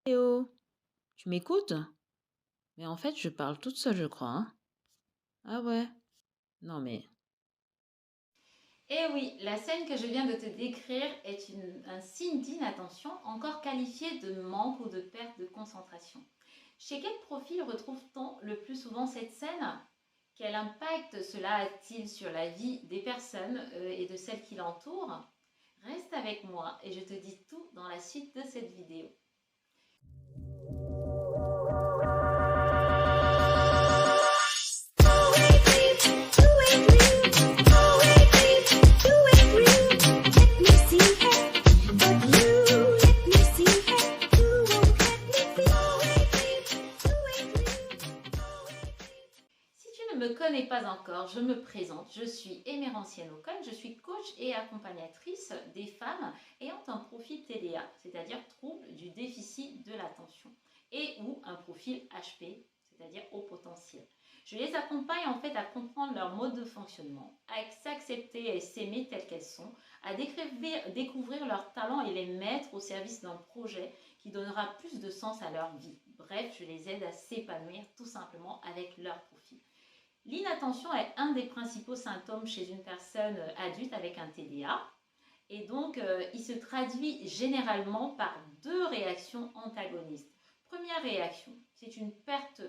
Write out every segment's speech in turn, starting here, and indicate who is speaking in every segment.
Speaker 1: Théo, tu m'écoutes? Mais en fait, je parle toute seule, je crois, hein. Ah ouais? Non mais...
Speaker 2: Eh oui, la scène que je viens de te décrire est un signe d'inattention, encore qualifié de manque ou de perte de concentration. Chez quel profil retrouve-t-on le plus souvent cette scène? Quel impact cela a-t-il sur la vie des personnes et de celles qui l'entourent? Reste avec moi et je te dis tout dans la suite de cette vidéo. Si tu ne me connais pas encore, je me présente. Je suis Émérancienne Ocon, je suis coach et accompagnatrice des femmes ayant un profil TDA, c'est-à-dire trouble du déficit de l'attention, et ou un profil HP, c'est-à-dire haut potentiel. Je les accompagne en fait à comprendre leur mode de fonctionnement, à s'accepter et s'aimer telles qu'elles sont, à découvrir leurs talents et les mettre au service d'un projet qui donnera plus de sens à leur vie. Bref, je les aide à s'épanouir tout simplement avec leur profil. L'inattention est un des principaux symptômes chez une personne adulte avec un TDA. Et donc, il se traduit généralement par deux réactions antagonistes. Première réaction, c'est une perte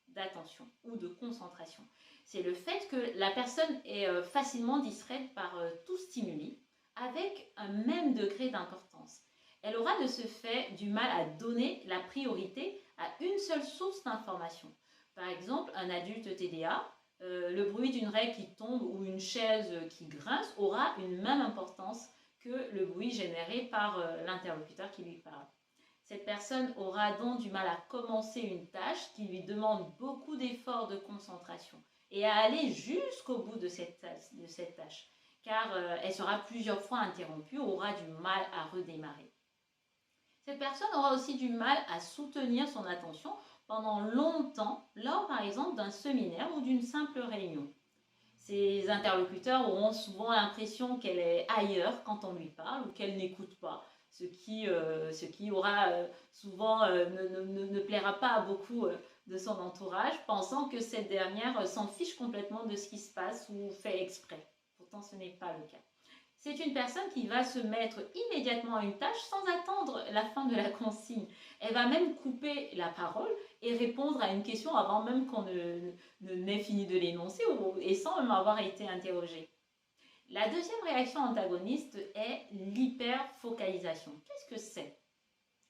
Speaker 2: d'attention ou de concentration. C'est le fait que la personne est facilement distraite par tout stimuli avec un même degré d'importance. Elle aura de ce fait du mal à donner la priorité à une seule source d'information. Par exemple, un adulte TDA, le bruit d'une règle qui tombe ou une chaise qui grince aura une même importance que le bruit généré par l'interlocuteur qui lui parle. Cette personne aura donc du mal à commencer une tâche qui lui demande beaucoup d'efforts de concentration et à aller jusqu'au bout de cette tâche, car elle sera plusieurs fois interrompue, aura du mal à redémarrer. Cette personne aura aussi du mal à soutenir son attention pendant longtemps, lors par exemple d'un séminaire ou d'une simple réunion. Ses interlocuteurs auront souvent l'impression qu'elle est ailleurs quand on lui parle ou qu'elle n'écoute pas, ce qui aura souvent ne plaira pas à beaucoup de son entourage, pensant que cette dernière s'en fiche complètement de ce qui se passe ou fait exprès. Pourtant, ce n'est pas le cas. C'est une personne qui va se mettre immédiatement à une tâche sans attendre la fin de la consigne. Elle va même couper la parole et répondre à une question avant même qu'on n'ait fini de l'énoncer et sans même avoir été interrogé. La deuxième réaction antagoniste est l'hyperfocalisation. Qu'est-ce que c'est?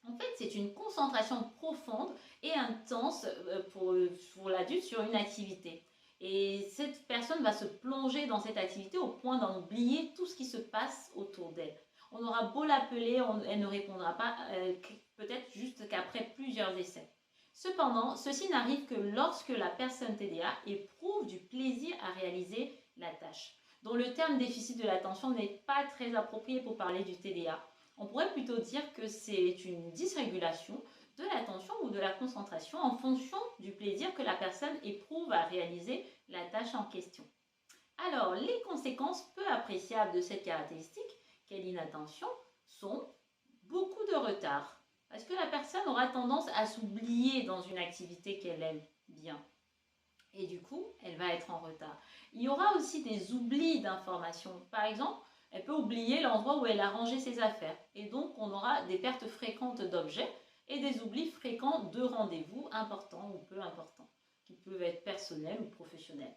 Speaker 2: En fait, c'est une concentration profonde et intense pour l'adulte sur une activité. Et cette personne va se plonger dans cette activité au point d'en oublier tout ce qui se passe autour d'elle. On aura beau l'appeler, elle ne répondra pas, peut-être juste qu'après plusieurs essais. Cependant, ceci n'arrive que lorsque la personne TDA éprouve du plaisir à réaliser la tâche, dont le terme déficit de l'attention n'est pas très approprié pour parler du TDA. On pourrait plutôt dire que c'est une dysrégulation de l'attention ou de la concentration en fonction du plaisir que la personne éprouve à réaliser la tâche en question. Alors, les conséquences peu appréciables de cette caractéristique, qu'est l'inattention, sont beaucoup de retard. Parce que la personne aura tendance à s'oublier dans une activité qu'elle aime bien. Et du coup, elle va être en retard. Il y aura aussi des oublis d'informations. Par exemple, elle peut oublier l'endroit où elle a rangé ses affaires. Et donc, on aura des pertes fréquentes d'objets et des oublis fréquents de rendez-vous importants ou peu importants, qui peuvent être personnels ou professionnels.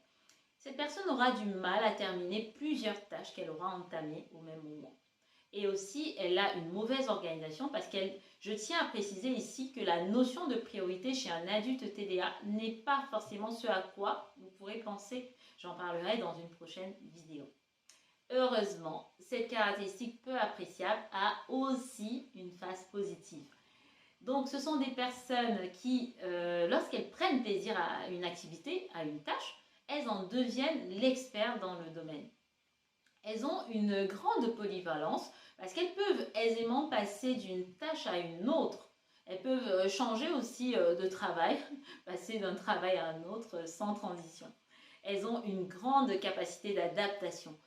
Speaker 2: Cette personne aura du mal à terminer plusieurs tâches qu'elle aura entamées au même moment. Et aussi, elle a une mauvaise organisation parce je tiens à préciser ici que la notion de priorité chez un adulte TDA n'est pas forcément ce à quoi vous pourrez penser. J'en parlerai dans une prochaine vidéo. Heureusement, cette caractéristique peu appréciable a aussi une face positive. Donc, ce sont des personnes qui, lorsqu'elles prennent plaisir à une activité, à une tâche, elles en deviennent l'expert dans le domaine. Elles ont une grande polyvalence parce qu'elles peuvent aisément passer d'une tâche à une autre. Elles peuvent changer aussi de travail, passer d'un travail à un autre sans transition. Elles ont une grande capacité d'adaptation.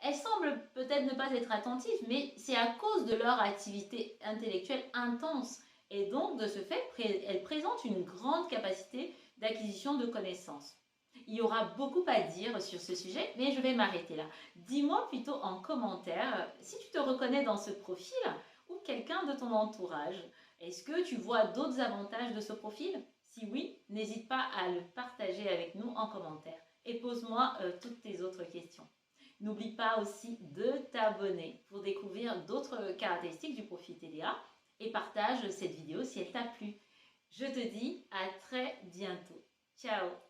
Speaker 2: Elles semblent peut-être ne pas être attentives, mais c'est à cause de leur activité intellectuelle intense Et donc, de ce fait, elle présente une grande capacité d'acquisition de connaissances. Il y aura beaucoup à dire sur ce sujet, mais je vais m'arrêter là. Dis-moi plutôt en commentaire si tu te reconnais dans ce profil ou quelqu'un de ton entourage. Est-ce que tu vois d'autres avantages de ce profil? Si oui, n'hésite pas à le partager avec nous en commentaire et pose-moi toutes tes autres questions. N'oublie pas aussi de t'abonner pour découvrir d'autres caractéristiques du profil TDA et partage cette vidéo si elle t'a plu. Je te dis à très bientôt. Ciao!